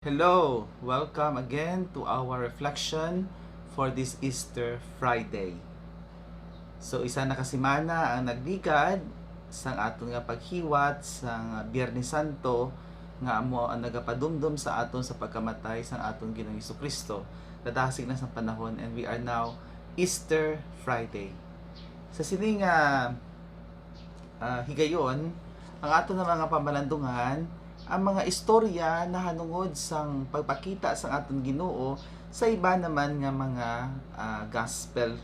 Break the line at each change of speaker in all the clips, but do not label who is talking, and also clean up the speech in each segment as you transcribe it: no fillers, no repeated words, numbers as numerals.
Hello! Welcome again to our reflection for this Easter Friday. So isa na kasimana ang nagligad sang aton nga paghiwat sang Biyernes Santo nga amo ang nagapadumdum sa aton sa pagkamatay sang aton Ginoong Hesukristo. Dadasig na sa panahon and we are now Easter Friday. Sa sining higayon, ang aton nga mga pamalandungan ang mga istorya na hanungod sang pagpakita sang aton Ginoo sa iba naman nga mga gospel.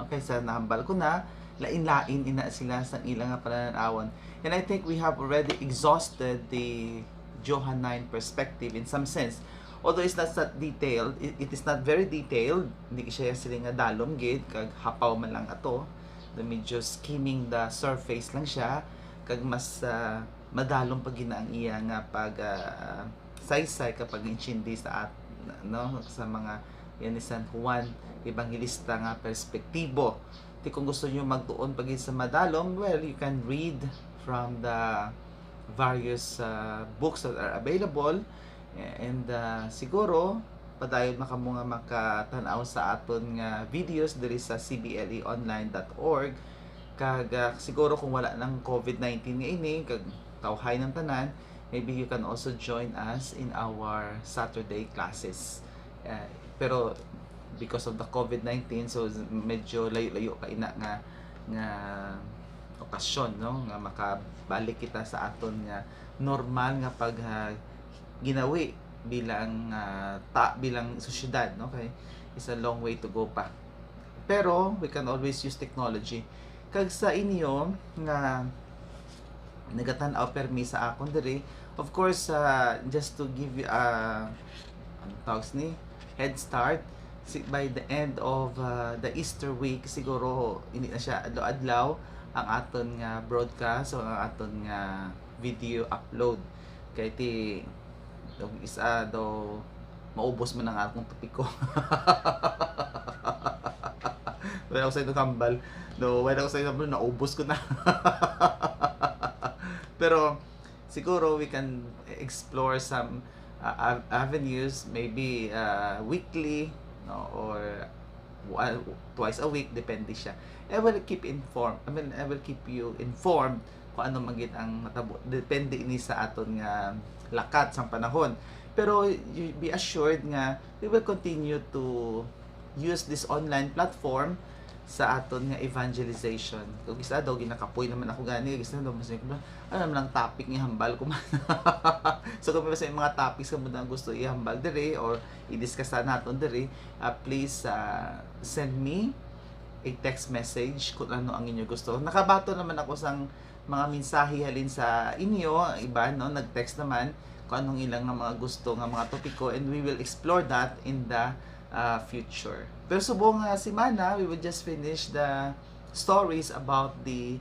Okay, sa nahambal ko na lain-lain ina sila sa ilang nga pananawon. And I think we have already exhausted the Johannine perspective in some sense. Although it's not that detailed, it is not very detailed. Hindi siya sila nga dalom gid kag hapaw man lang ato. The medyo skimming the surface lang siya kag mas madalong pag ang iya nga pag saysay kapag inchindi sa sa mga yan ni San Juan Evangelista nga perspektibo. Ti kung gusto niyo magtuon pag sa madalom, well, you can read from the various books that are available and siguro padayon makamo nga makatan-aw sa aton nga videos diri sa cbleonline.org kag siguro kung wala ng COVID-19 nga ini kag tawhay ng tanan, maybe you can also join us in our Saturday classes. Pero because of the COVID-19, so medyo layo-layo ka ina nga okasyon, no, nga makabalik kita sa aton nga normal nga pag ginawi bilang bilang sosyedad, no, kay it's a long way to go pa. Pero we can always use technology. Kag sa inyo nga nagatan-aw permi sa akon diri, of course, just to give you ang tawag ni head start, by the end of the Easter week siguro hindi na siya adlaw ang aton nga broadcast o ang aton nga video upload kay ti isa do maubos man ang akong topiko. Wala ako sa ito kambal. No, wala ako sa ito naubos ko na. Pero siguro we can explore some avenues, maybe weekly, no, or twice a week, depende siya. I will keep informed. I will keep you informed kung ano magit ang matabo. Depende ini sa aton nga lakat sang panahon. Pero you be assured nga we will continue to use this online platform sa aton nga evangelization. Kung isa daw ginakapoy naman ako gani, isa daw mas ano lang topic ni hambal ko man. So kung may mga topics ka mo na gusto ihambal diri or i-discuss naton diri, please send me a text message kung ano ang inyo gusto. Nakabato naman ako sang mga mensahe halin sa inyo, iba no, nag-text naman kung anong ilang nga mga gusto nga mga topiko, and we will explore that in the future. Pero subong simana, we will just finish the stories about the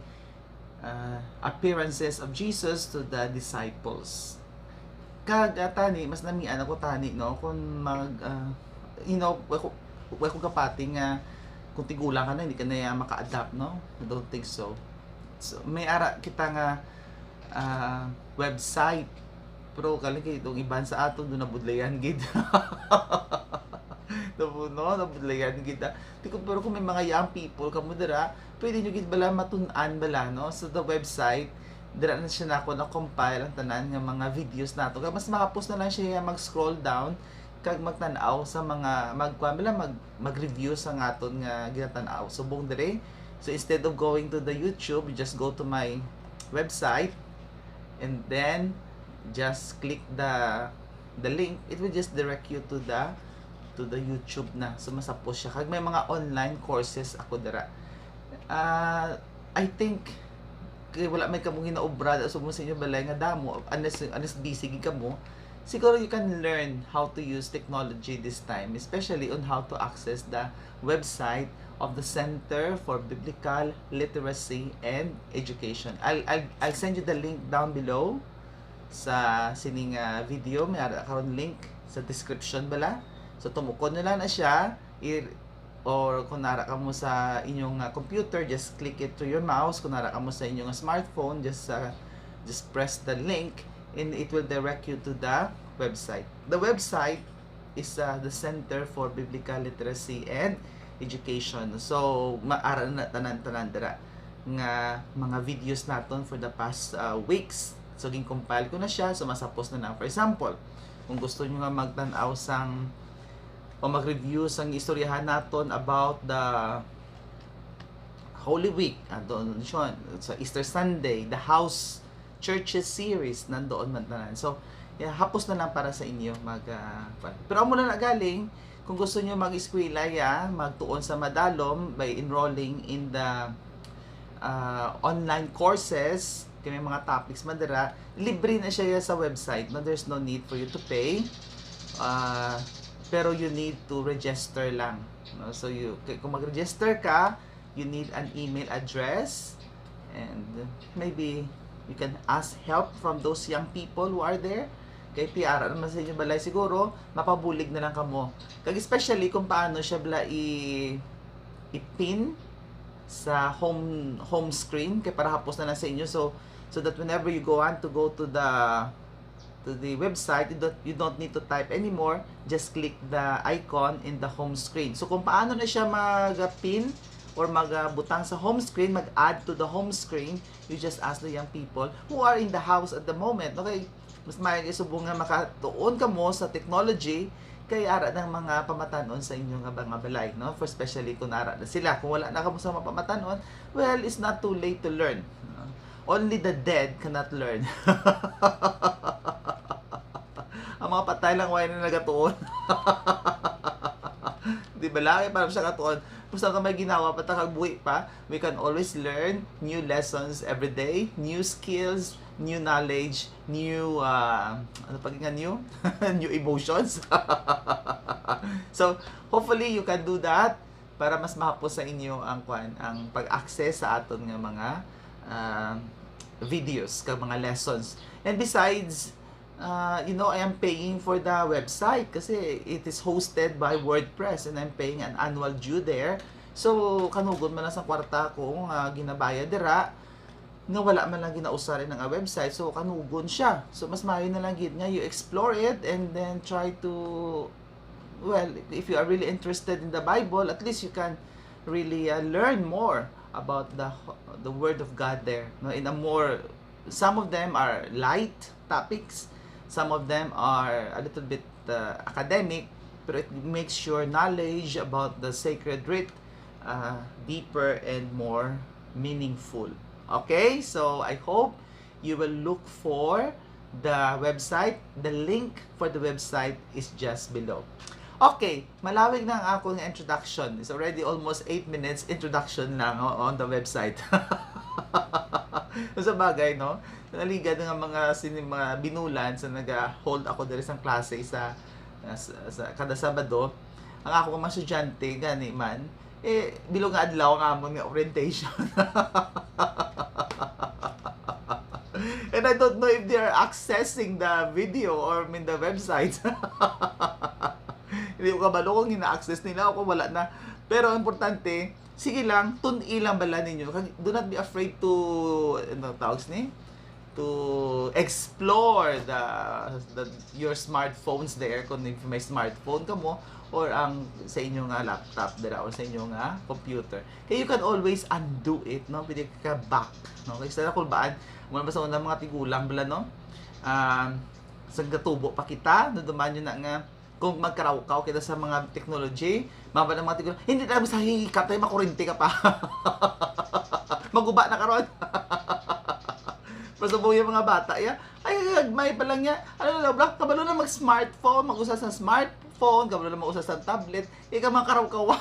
appearances of Jesus to the disciples. Kag tani, mas namian ako tani, no, kung wako kapati nga kung tigulang ka na, hindi ka na maka-adapt, no? I don't think so. So, may ara kita nga website, pero kaling kayo itong iban sa ato, doon nabudlayan gid. Nabudlayan kita. Pero kung may mga young people kamo dira, pwede nyo gid bala matun-an bala, no? So the website, dira na siya nako na compile ang tanan nga mga videos nato. Kaya mas makapost na lang siya mag-scroll down kag magtan-aw sa mga mag-review sa aton nga ginatan-aw. So buong dire. So instead of going to the YouTube, you just go to my website and then just click the link. It will just direct you to the YouTube na. So masapos siya kag may mga online courses ako dira. I think kay wala may kamong ginaobra sa mo sa inyo balay nga damo unless busy gid kamo. Siguro you can learn how to use technology this time, especially on how to access the website of the Center for Biblical Literacy and Education. I'll send you the link down below sa sining video. May karon link sa description bala. So tumukod na lang na siya, or kung nara ka mo sa inyong computer, just click it to your mouse. Kung nara ka mo sa inyong smartphone, just press the link and it will direct you to the website. The website is the Center for Biblical Literacy and Education. So maaral na tanan-tanan dira nga mga videos naton for the past weeks. So gin-compile ko na siya, so masapos na na. For example, kung gusto niyo nga magtan-aw sang o mag-review sang istoryahan naton about the Holy Week, doon siya, sa Easter Sunday, the House Churches series, nandoon man tanan. So, yeah, hapos na lang para sa inyo pero amo na galing kung gusto niyo mag-eskwela magtuon sa madalom by enrolling in the online courses, kay may mga topics man dira, libre na siya sa website, no? There's no need for you to pay. Pero you need to register lang, no? So kung mag-register ka, you need an email address, and maybe you can ask help from those young people who are there. Kay PR naman sa inyo balay, siguro mapabulig na lang kamo. Kag especially kung paano siya bala i-pin sa home screen, kay para hapos na lang sa inyo, so that whenever you go to the website, you don't need to type anymore, just click the icon in the home screen. So kung paano na siya mag-pin or magbutang sa home screen, mag-add to the home screen, you just ask the young people who are in the house at the moment. Okay, mas may isubong nga makatuon ka mo sa technology, kay ara ng mga pamatanon sa inyong mga balay, no? For especially kung ara na sila. Kung wala na ka mo sa mga pamatanon, well, it's not too late to learn. Only the dead cannot learn. Ang mga patay lang wala na nagatuon. Di ba lang? Para siya katuon. Basta ka may ginawa, patakagbuhi pa, we can always learn new lessons every day, new skills, new knowledge, new, new? New emotions. So, hopefully, you can do that para mas mahapos sa inyo ang pag-access sa aton nga mga videos, ka mga lessons. And besides, I am paying for the website kasi it is hosted by WordPress and I'm paying an annual due there. So, kanugod man lang sa kwarta ko ginabayad dira nga wala man lang ginausarin ng website. So, kanugon siya. So, mas maayo na lang gid nga you explore it and then try to, well, if you are really interested in the Bible, at least you can really learn more about the Word of God there. No, in a more, some of them are light topics. Some of them are a little bit academic, but it makes your knowledge about the sacred writ deeper and more meaningful. Okay? So, I hope you will look for the website. The link for the website is just below. Okay, malawig na ang akong introduction. It's already almost 8 minutes introduction lang on the website. Sa bagay, no? Naligad nga mga binulan sa nag-hold ako diri sa klase sa kada Sabado. Ang ako mga estudyante gani man bilog nga adlaw nga amon nga orientation. And I don't know if they are accessing the video or the website. Hindi ko kabalo kung ina-access nila o kung wala na. Pero importante, sige lang, tun-i lang bala ninyo. Do not be afraid to, to explore your smartphones there, kung may smartphone ka mo, or ang sa inyong laptop dira, or sa inyong computer. Kaya you can always undo it, no? Pwede ka back, no? Kaya sa kulbaan, mula ba sa unang mga tigulang bala, no? Sa gatubo pa kita, naduman nyo na nga, kung magkaraw-kaw kita sa mga technology, maba ng mga tigulang, hindi na sa hihikap tayo, makurinti ka pa. Maguba na karon. Pero sa yung mga bata, may pa lang niya, kabalo na mag-smartphone, mag-usa sa smartphone, kabalo na mag-usa sa tablet, ika mga karaw-kawan.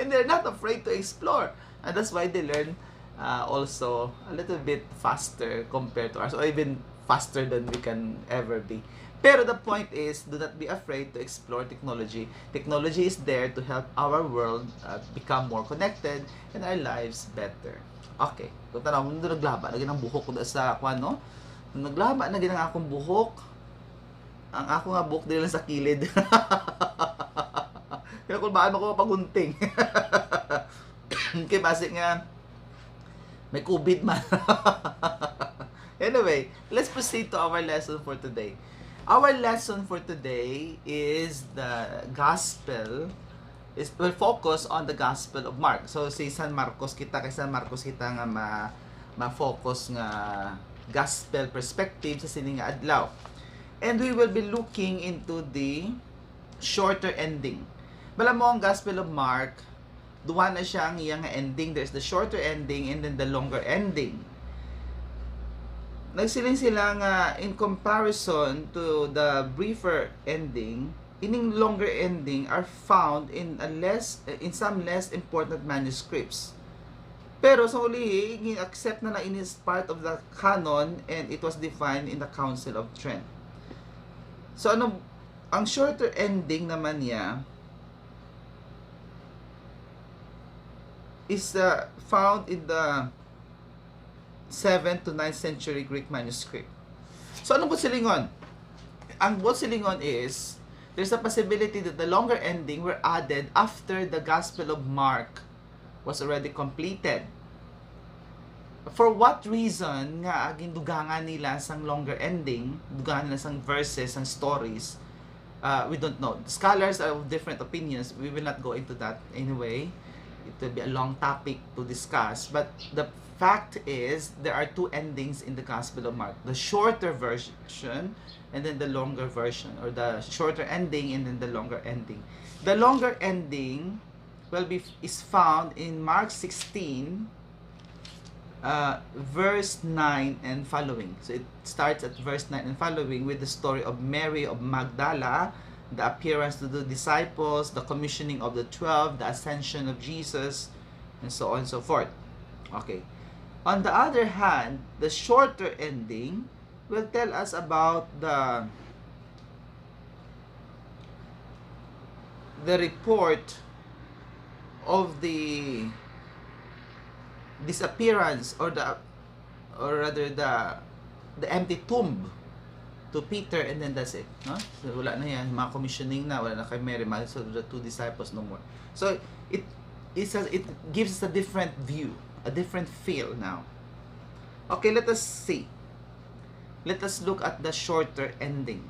And they're not afraid to explore. And that's why they learn also a little bit faster compared to us, or even faster than we can ever be. Pero the point is, do not be afraid to explore technology. Technology is there to help our world become more connected and our lives better. Okay, kung tanaw mo, naglaba na ginang buhok ko sa kwan, no? Naglaba na ginang akong buhok. Ang ako nga buhok din lang sa kilid. Kaya kung baan ako pagunting. Kaya basi nga, may COVID man. Anyway, let's proceed to our lesson for today. Our lesson for today is the gospel will focus on the Gospel of Mark. So si San Marcos kita kay San Marcos kita nga ma-focus nga gospel perspective sa sini nga adlaw. And we will be looking into the shorter ending. Bala mo ang Gospel of Mark, duwa na siya ang iyang ending. There's the shorter ending and then the longer ending. Nagsiling sila nga in comparison to the briefer ending, ining longer ending are found in some less important manuscripts. Pero sa huli, accept na in is part of the canon and it was defined in the Council of Trent. So ang shorter ending naman niya is found in the 7th to 9th century Greek manuscript. So anong silingon? Ang silingon is there's a possibility that the longer ending were added after the Gospel of Mark was already completed. For what reason nga gindugangan nila sang longer ending, dugangan nila sang verses, sang stories, we don't know. Scholars are of different opinions. We will not go into that anyway. It will be a long topic to discuss. But the fact is, there are two endings in the Gospel of Mark. The shorter version and then the longer version. Or the shorter ending and then the longer ending. The longer ending is found in Mark 16, verse 9 and following. So it starts at verse 9 and following with the story of Mary of Magdala, the appearance to the disciples, the commissioning of the 12, the ascension of Jesus, and so on and so forth. Okay. On the other hand, the shorter ending will tell us about the report of the disappearance or rather the empty tomb to Peter, and then that's it. No? So, wala na yan. Mga commissioning na. Wala na kay Mary. So, the two disciples no more. So, it gives us a different view. A different feel now. Okay, let us see. Let us look at the shorter ending.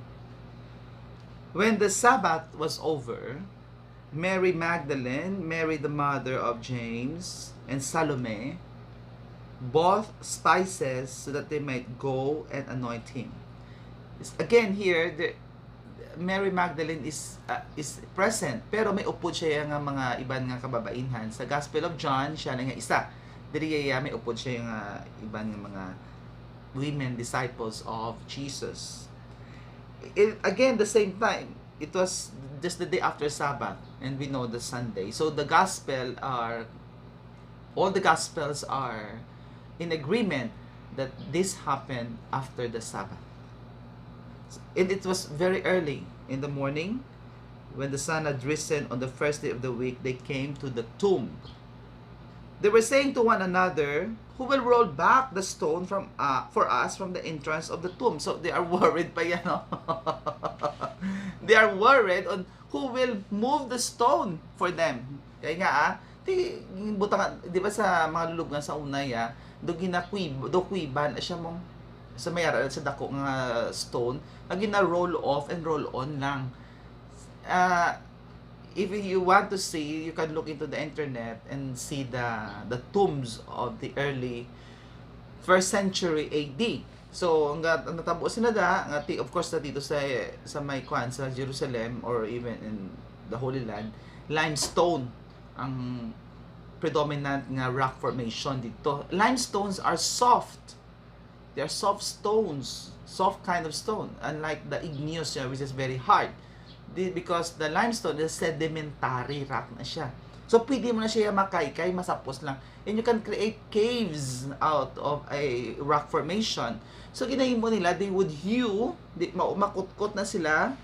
When the Sabbath was over, Mary Magdalene, Mary the mother of James, and Salome bought spices so that they might go and anoint him. Again here, Mary Magdalene is present, pero may upod siya nga mga iban nga kababainhan. Sa Gospel of John, siya na nga isa. Dili may upod siya nga iban nga mga women disciples of Jesus. Again, the same time, it was just the day after Sabbath, and we know the Sunday. So all the Gospels are in agreement that this happened after the Sabbath. And it was very early in the morning, when the sun had risen on the first day of the week, they came to the tomb. They were saying to one another, "Who will roll back the stone for us from the entrance of the tomb?" So they are worried pa yan, no? They are worried on who will move the stone for them. Kaya nga, di ba sa mga lulubngan sa unay, do kuiban siya mong sa mayara sa dako nga stone, lagi na roll off and roll on lang. If you want to see, you can look into the internet and see the tombs of the early 1st century AD. So ang natabo sila of course dito sa may sa Jerusalem or even in the Holy Land, limestone ang predominant nga rock formation dito. Limestones are soft. They are soft stones, soft kind of stone, unlike the igneous which is very hard. Because the limestone is sedimentary rock na siya. So pwede mo na siya makaykay, masapos lang. And you can create caves out of a rock formation. So ginahimo nila, they would hew, makutkot na sila,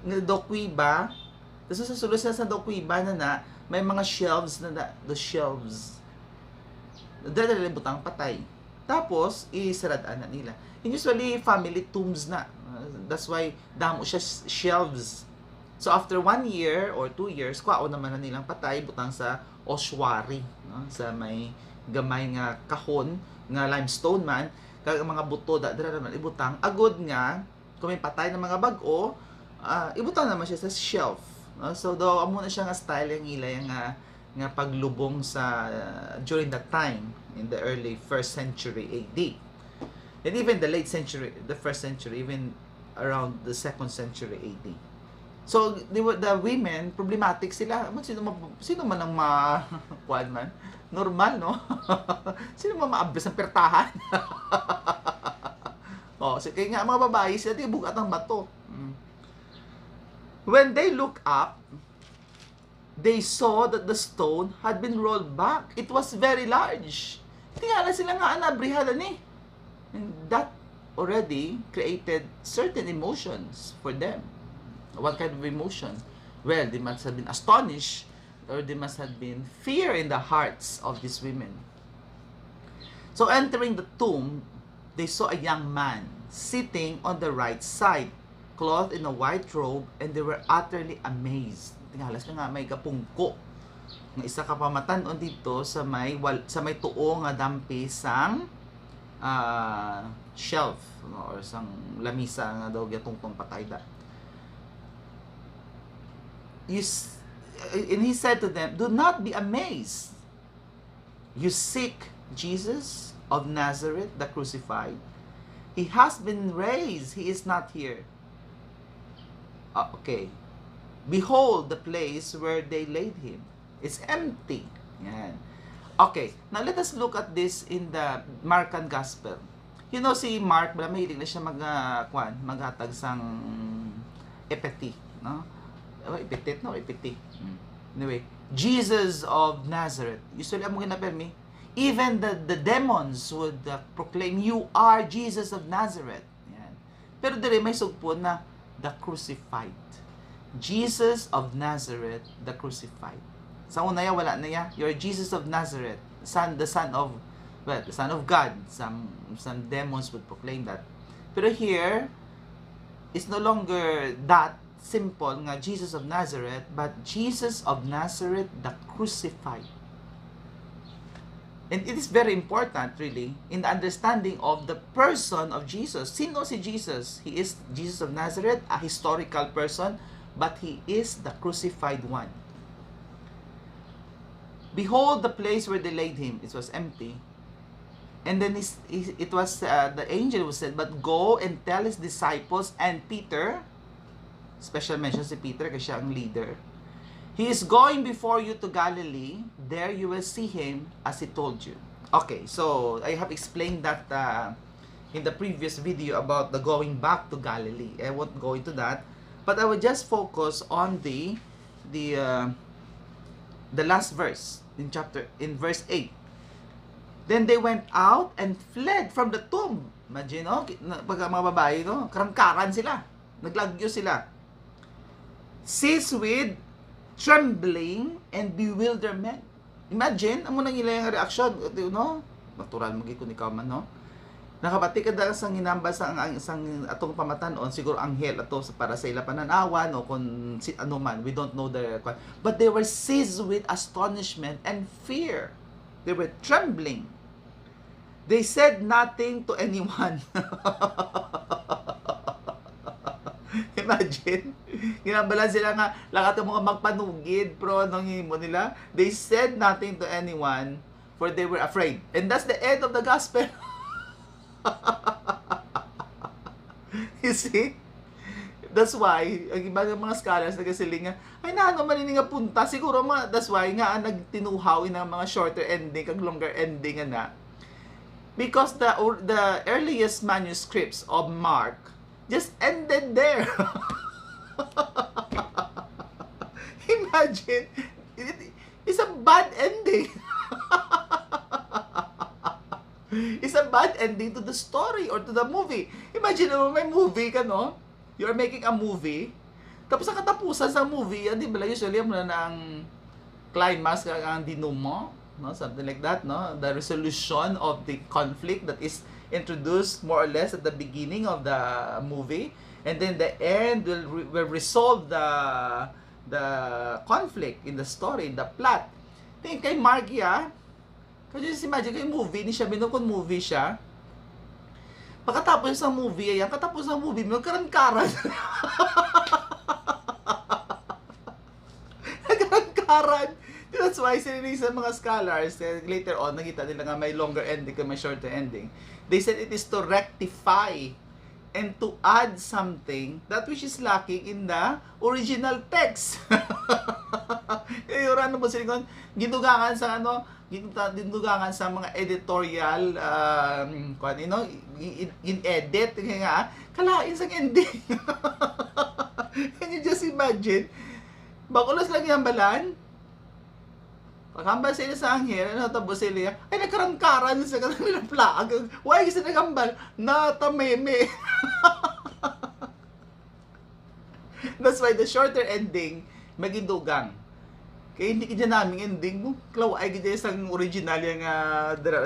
dokwiba. Tapos sa sulod sa dokwiba na may mga shelves the shelves. Dahil butang patay. Tapos, isaradaan na nila. And usually, family tombs na. That's why, damo siya shelves. So, after 1 year or 2 years, kwao naman na nilang patay, butang sa ossuary. No? Sa may gamay nga kahon, nga limestone man. kag mga buto dira naman ibutang agud nga kung may patay na mga bag-o, ibutang naman siya sa shelf. No? So do amo na siya nga style yang ila nga paglubong sa during that time in the early 1st century AD. And even the the 1st century, even around the 2nd century AD. So the women problematic sila. Sino man ang kuan man normal, no? Sino man maabres ang pertahan? Kaya nga mga babae sila di bugat ang bato. When they look up, they saw that the stone had been rolled back. It was very large. Tingala sila nga anabrihala ni. And that already created certain emotions for them. What kind of emotion? Well, they must have been astonished, or they must have been fear in the hearts of these women. So entering the tomb, they saw a young man sitting on the right side, clothed in a white robe, and they were utterly amazed. Tingalas ka nga may kapungko. Nga isa ka pamatanon dito sa may tuo nga dampi sang shelf, no, or sang lamisa nga daw gyatungtong patay da. And he said to them, "Do not be amazed. You seek Jesus of Nazareth, the crucified. He has been raised. He is not here. Okay. Behold the place where they laid him. It's empty." Yan. Okay. Now let us look at this in the Markan Gospel. You know si Mark, mahilig na siya maghatag sang epithet, no? Epithet. Anyway, Jesus of Nazareth. Usually, amo ginapermi, even the demons would proclaim, "You are Jesus of Nazareth." Yan. Pero dire may sugpon na the crucified. Jesus of Nazareth, the crucified. Sa una ya wala na ya, you're Jesus of Nazareth, the son of God. Some demons would proclaim that. Pero here, it's no longer that simple nga Jesus of Nazareth, but Jesus of Nazareth, the crucified. And it is very important, really, in the understanding of the person of Jesus. Sino si Jesus? He is Jesus of Nazareth, a historical person, but he is the crucified one. Behold the place where they laid him. It was empty. And then it was the angel who said, "But go and tell his disciples and Peter," special mention si Peter kasi siya ang leader, "He is going before you to Galilee. There you will see him as he told you." Okay, so I have explained that in the previous video about the going back to Galilee. I won't go into that, but I will just focus on the last verse in verse 8. Then they went out and fled from the tomb. Imagine, no? Pag mga babae, no? Karangkaran sila. Naglagyo sila. Seized with trembling and bewilderment. Imagine, amo nang ilang reaction, no? Natural magikon ikaw man, no? Nakabati ka dahil sang ginamba sang atong pamatanon, siguro anghel ato para sa ila pananawan o kung ano man, we don't know the, but they were seized with astonishment and fear. They were trembling. They said nothing to anyone. Imagine, ginabalan sila nga lakat ng mga magpanugid, pero anong himo nila? They said nothing to anyone, for they were afraid. And that's the end of the gospel. You see? That's why, ang iba ng mga scholars nagasiling nga, ay naano man ini nga punta, siguro that's why nga nagtinuhaw ng mga shorter ending, kag longer ending na. Because the earliest manuscripts of Mark just ended there. Imagine, it's a bad ending. It's a bad ending to the story or to the movie. Imagine mo may movie ka, no? You're making a movie. Tapos sa katapusan sa movie, di ba usually mo na ang climax ang denouement, no? Something like that, no? The resolution of the conflict that is introduced more or less at the beginning of the movie, and then the end will resolve the conflict in the story, the plot. Kay Mark, kasi just imagine kay movie ni siya, binukon movie siya, Pagkatapos sa movie, ayan, katapos ng movie, magkaran-karan. Nagkaran-karan. That's why sinili sa mga scholars, later on, nakita nila nga may longer ending at may shorter ending. They said it is to rectify and to add something that which is lacking in the original text. Ano ba sila ginugangan sa ginugangan sa mga editorial in-edit nga kalain sa ending. Can you just imagine? Bakulas lang yung balan. Pagkambal sila sa anghel, tapos sila, ay nagkarangkaran sa kanilang plag. Why kasi nagambal? Natameme. That's why the shorter ending, magindugang. Kaya hindi kanya naming ending mo. Klaw, ay kanya isang original yung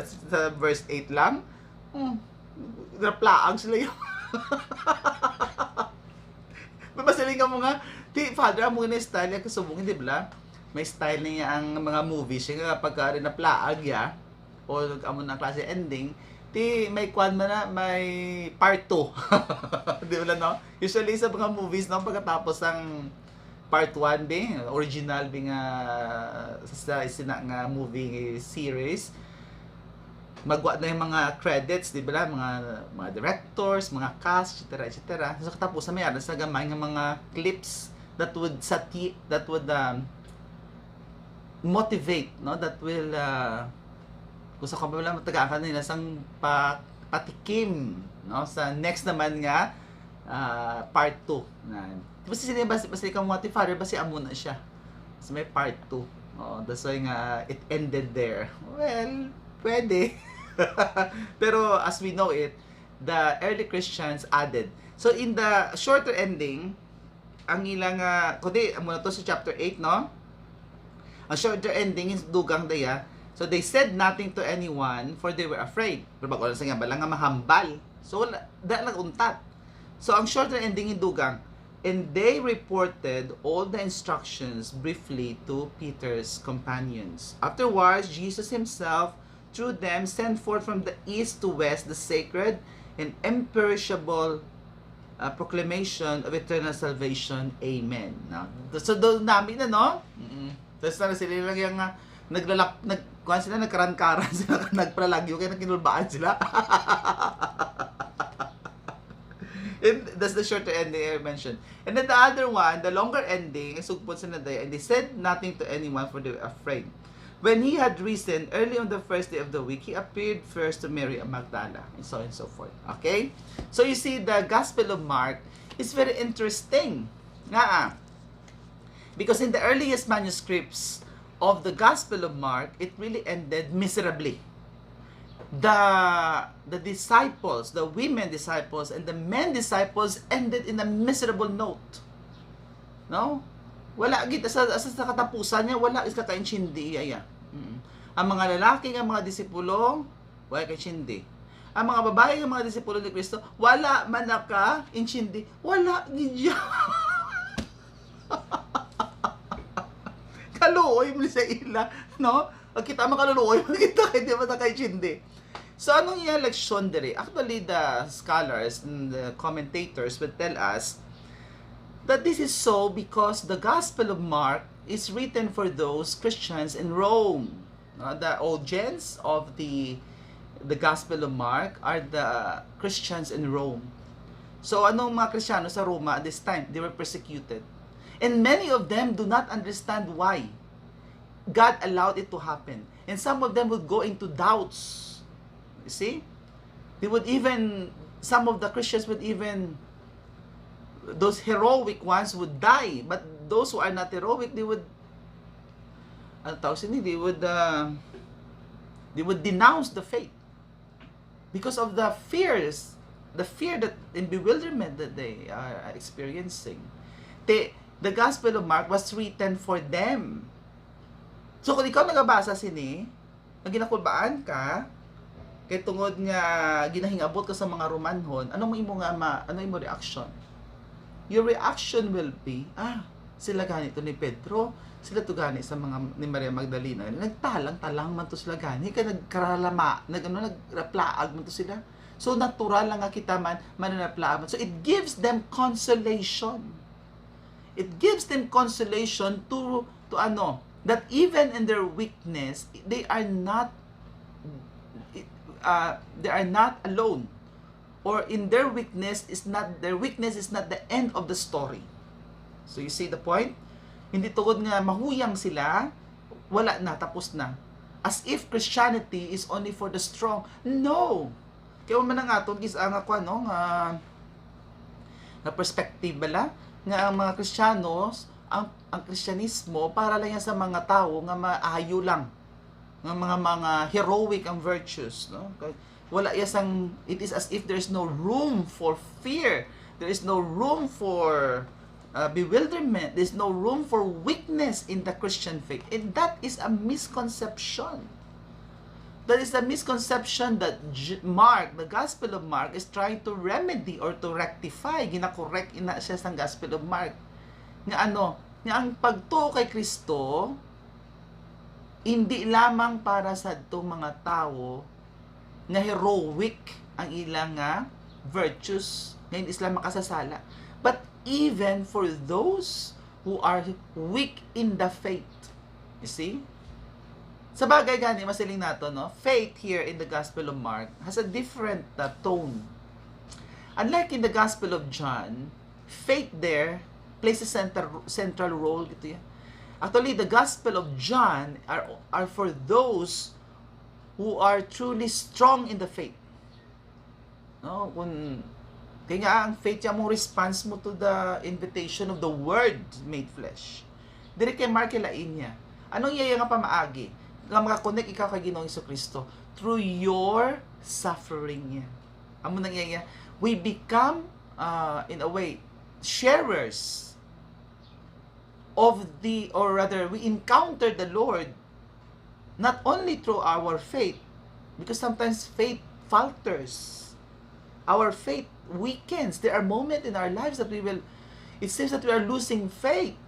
sa verse 8 lang. Naplaag sila yung. Mapasaling ka mo nga, Father, mo na style yung kasubong, hindi ba? May style niya ang mga movies siya kapag rin na plaag ya o amon na klase ending may kwan man na may part 2. Di ba no? Usually sa mga movies no pagkatapos ng part 1 bing original bing sa isina nga movie series magwa na yung mga credits, di ba? Mga directors, mga cast, etc. So katapos na may aras na gamay ng mga clips that would motivate, no, that will kung sa kabila matagaan nila sang patikim, no, sa next naman nga part 2 na basta sila basta ikaw motivator basta amo na siya so may part 2. That's why nga it ended there. Well, pwede. Pero as we know it, the early Christians added, so in the shorter ending ang ilang kundi amo na to sa chapter 8, no. Ang shorter ending is dugang daya. So they said nothing to anyone for they were afraid. Pero bago sa nga bala nga mahambal. So da naguntat. So ang shorter ending is dugang. And they reported all the instructions briefly to Peter's companions. Afterwards, Jesus himself through them sent forth from the east to west the sacred and imperishable proclamation of eternal salvation. Amen. So doon namin no? Tapos na sila lang yung kuhan sila, nagkaran-karan sila, nagpralagyo, kaya kinulbaan sila. And that's the shorter ending I mentioned. And then the other one, the longer ending, sugpon sila day, and they said nothing to anyone for they were afraid. When he had risen, early on the first day of the week, he appeared first to Mary and Magdala, and so forth. Okay? So you see, the Gospel of Mark is very interesting. Because in the earliest manuscripts of the Gospel of Mark, it really ended miserably. The disciples, the women disciples, and the men disciples ended in a miserable note. No? Wala gid sa katapusan niya, wala is kakainchindi iya. Ang mga lalaki ang mga disipulo, wala kainchindi. Ang mga babae ang mga disipulo ni Kristo, wala man naka-inchindi, wala gid. Kaluoy mo sa ila, no? Kita makaluoy, kita kay di ba nakainchindi. So anong yung leksyon diri? Actually, the scholars and the commentators would tell us that this is so because the Gospel of Mark is written for those Christians in Rome. The audience of the Gospel of Mark are the Christians in Rome. So anong mga Kristiyano sa Roma at this time? They were persecuted. And many of them do not understand why God allowed it to happen. And some of them would go into doubts. You see? They would even, some of the Christians would even, those heroic ones would die. But those who are not heroic, they would, they would denounce the faith. Because of the fear that and bewilderment that they are experiencing. The Gospel of Mark was written for them. So kung ikaw nagabasa sini, ginakulbaan ka, kay tungod nga ginahingabot ka sa mga Romanhon, ano mo reaction? Your reaction will be, sila ganito ni Pedro, sila to gani sa mga ni Maria Magdalena. Nagtalang-talang man to sila gani, kay nagkaralama, nagplaag man to sila. So natural lang nga kita mananaplaman. So it gives them consolation. It gives them consolation to ano, that even in their weakness, they are not alone. Or in their weakness is not the end of the story. So you see the point? Hindi tungod nga mahuyang sila, wala na, tapos na. As if Christianity is only for the strong. No. Kaya man nga aton is ang ako no nga perspective bala nga ang mga Kristiyanos, ang Kristyanismo para lang yan sa mga tao nga maayo lang. Nga mga heroic ang virtues, no? Wala yasang, it is as if there is no room for fear. There is no room for bewilderment. There is no room for weakness in the Christian faith. And that is a misconception. That is a misconception that Mark, the Gospel of Mark, is trying to remedy or to rectify. Ginakorrect ina siya sa Gospel of Mark. Nga ano, nga ang pagtuo kay Kristo, hindi lamang para sa itong mga tao na heroic ang ilang virtues, nga hindi sila makasasala. But even for those who are weak in the faith. You see? Sa bagay gani, masiling nato, no? Faith here in the Gospel of Mark has a different tone. Unlike in the Gospel of John, faith there plays a central role. Ito yan. Actually, the Gospel of John are for those who are truly strong in the faith. No? Kaya nga, ang faith niya mong response mo to the invitation of the Word made flesh. Diri kay Mark lain niya. Anong iya nga pamaagi? Nga makakonect ikaw kay Ginoong Jesucristo through your suffering niya. Amo nang iya, we become in a way sharers of we encounter the Lord not only through our faith, because sometimes faith falters. Our faith weakens. There are moments in our lives that it seems that we are losing faith.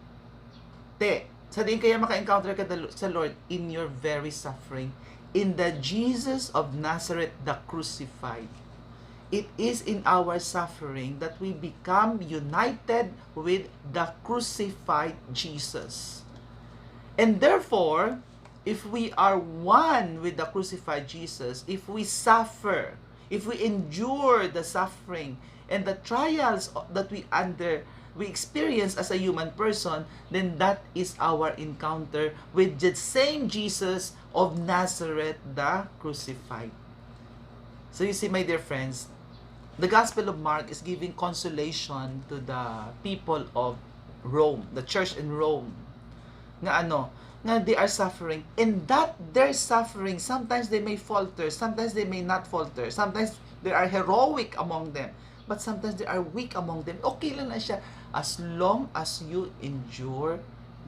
Sa din kaya maka-encounter ka sa Lord in your very suffering, in the Jesus of Nazareth, the crucified. It is in our suffering that we become united with the crucified Jesus. And therefore, if we are one with the crucified Jesus, if we suffer, if we endure the suffering and the trials that we experience as a human person, then that is our encounter with the same Jesus of Nazareth, the crucified. So you see, my dear friends, the Gospel of Mark is giving consolation to the people of Rome, the church in Rome. Nga they are suffering. And that their suffering, sometimes they may falter, sometimes they may not falter, sometimes they are heroic among them, but sometimes they are weak among them. Okay lang na siya, as long as you endure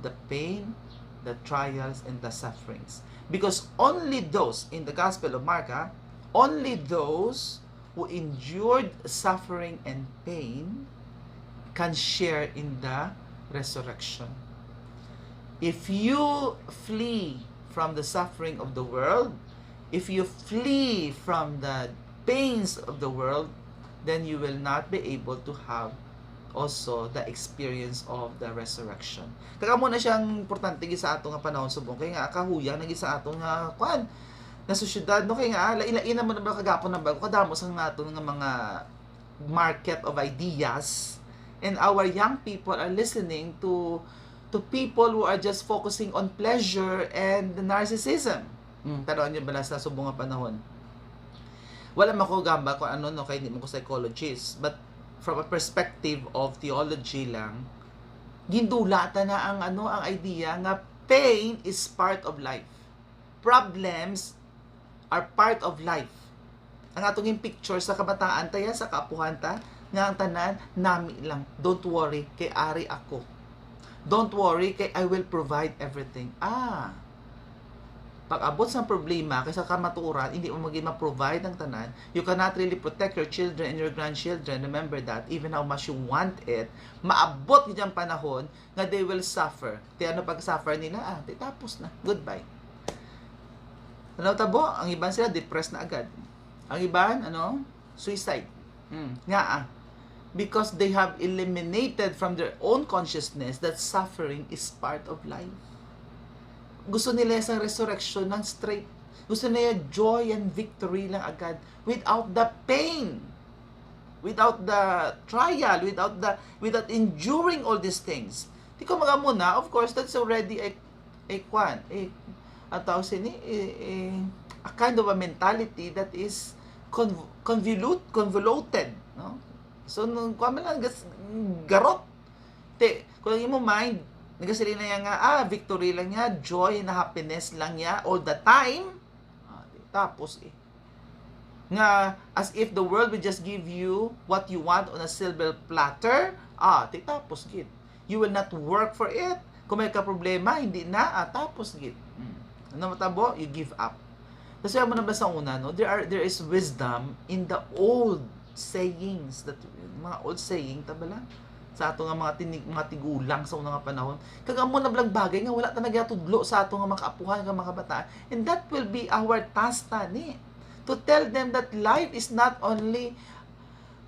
the pain, the trials, and the sufferings. Because only those, in the Gospel of Mark, only those who endured suffering and pain can share in the resurrection. If you flee from the suffering of the world, if you flee from the pains of the world, then you will not be able to have also the experience of the resurrection. Kaya mo na siyang importante sa ato nga panahon subong, kaya nga kahuyang nagi sa ato nga na sosyedad, no? Kaya nga lain naman na kagapon na bago kadamos ang ato nga mga market of ideas, and our young people are listening to people who are just focusing on pleasure and narcissism. Tanawan niyo bala sa subong nga panahon. Wala man ko gamba kung ano, no, kay hindi mo ko psychologist, but from a perspective of theology lang, gindulata na ang ang idea nga pain is part of life. Problems are part of life. Ang atong yung picture sa kabataan taya, sa kaapuhan ta, nga ang tanan, nami lang. Don't worry, kay ari ako. Don't worry, kay I will provide everything. Pag abot sa problema, kaysa kamaturan, hindi mo maging ma-provide ang tanan, you cannot really protect your children and your grandchildren. Remember that, even how much you want it, maabot niyang panahon nga they will suffer. Ano pag-suffer nila? Tapos na. Goodbye. Tabo, ang iban sila, depressed na agad. Ang iban, Suicide. Nga because they have eliminated from their own consciousness that suffering is part of life. Gusto nila sa resurrection ng straight. Gusto nila joy and victory lang agad without the pain, without the trial, without enduring all these things. Di ko magamuna, of course, that's already a kind of a mentality that is convoluted, no? So nung lang garot kung mo mind nagasili na yan nga victory lang niya, joy and happiness lang niya all the time, tapos nga as if the world will just give you what you want on a silver platter, tapos gid you will not work for it. Kung may ka problema, hindi na, tapos gid ano matabo, you give up. Kasi mo na ba sa una, no? There is wisdom in the old sayings, that mga old saying tabala sa ato nga mga tigulang sa unang panahon. Kagamo na blang bagay nga wala ta nagyatudlo sa ato nga mga kaapuhan nga mga kabataan. And that will be our task tani, to tell them that life is not only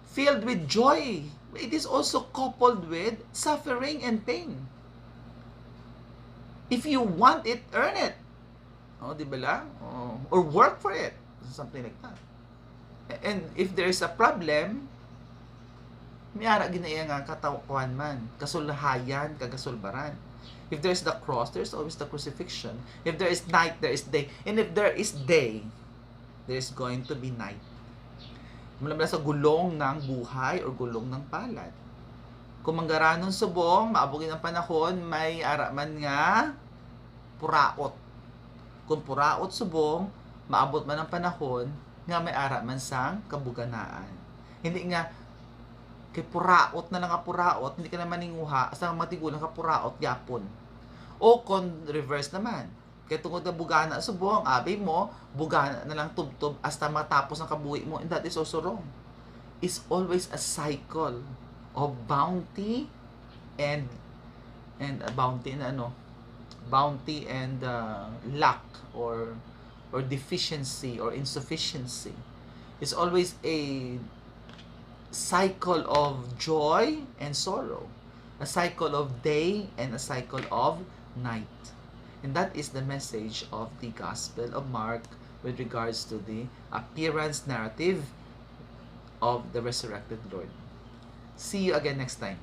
filled with joy, it is also coupled with suffering and pain. If you want it, earn it. Di ba lang? Or work for it. Something like that. And if there is a problem, miyara ginaya nga katawakuan man, kasulahayan, kagasulbaran. If there is the cross, there is always the crucifixion. If there is night, there is day. And if there is day, there is going to be night. Mula sa gulong ng buhay or gulong ng palad. Kung manggaranon subong, maabugin ang panahon, may araman nga puraot. Kung puraot subong, maabot man ang panahon nga may ara man sang kabuganaan. Hindi nga kay puraot na lang nga puraot, hindi ka na maninguha sa matigulang ka puraot yapon. O kon reverse naman. Kaya tungkol na bugana subong, abi mo, bugana na lang tubtob hasta matapos ang kabuhi mo, and that is also wrong. It's always a cycle of bounty and lack or deficiency or insufficiency. It's always a cycle of joy and sorrow, a cycle of day and a cycle of night. And that is the message of the Gospel of Mark with regards to the appearance narrative of the resurrected Lord. See you again next time.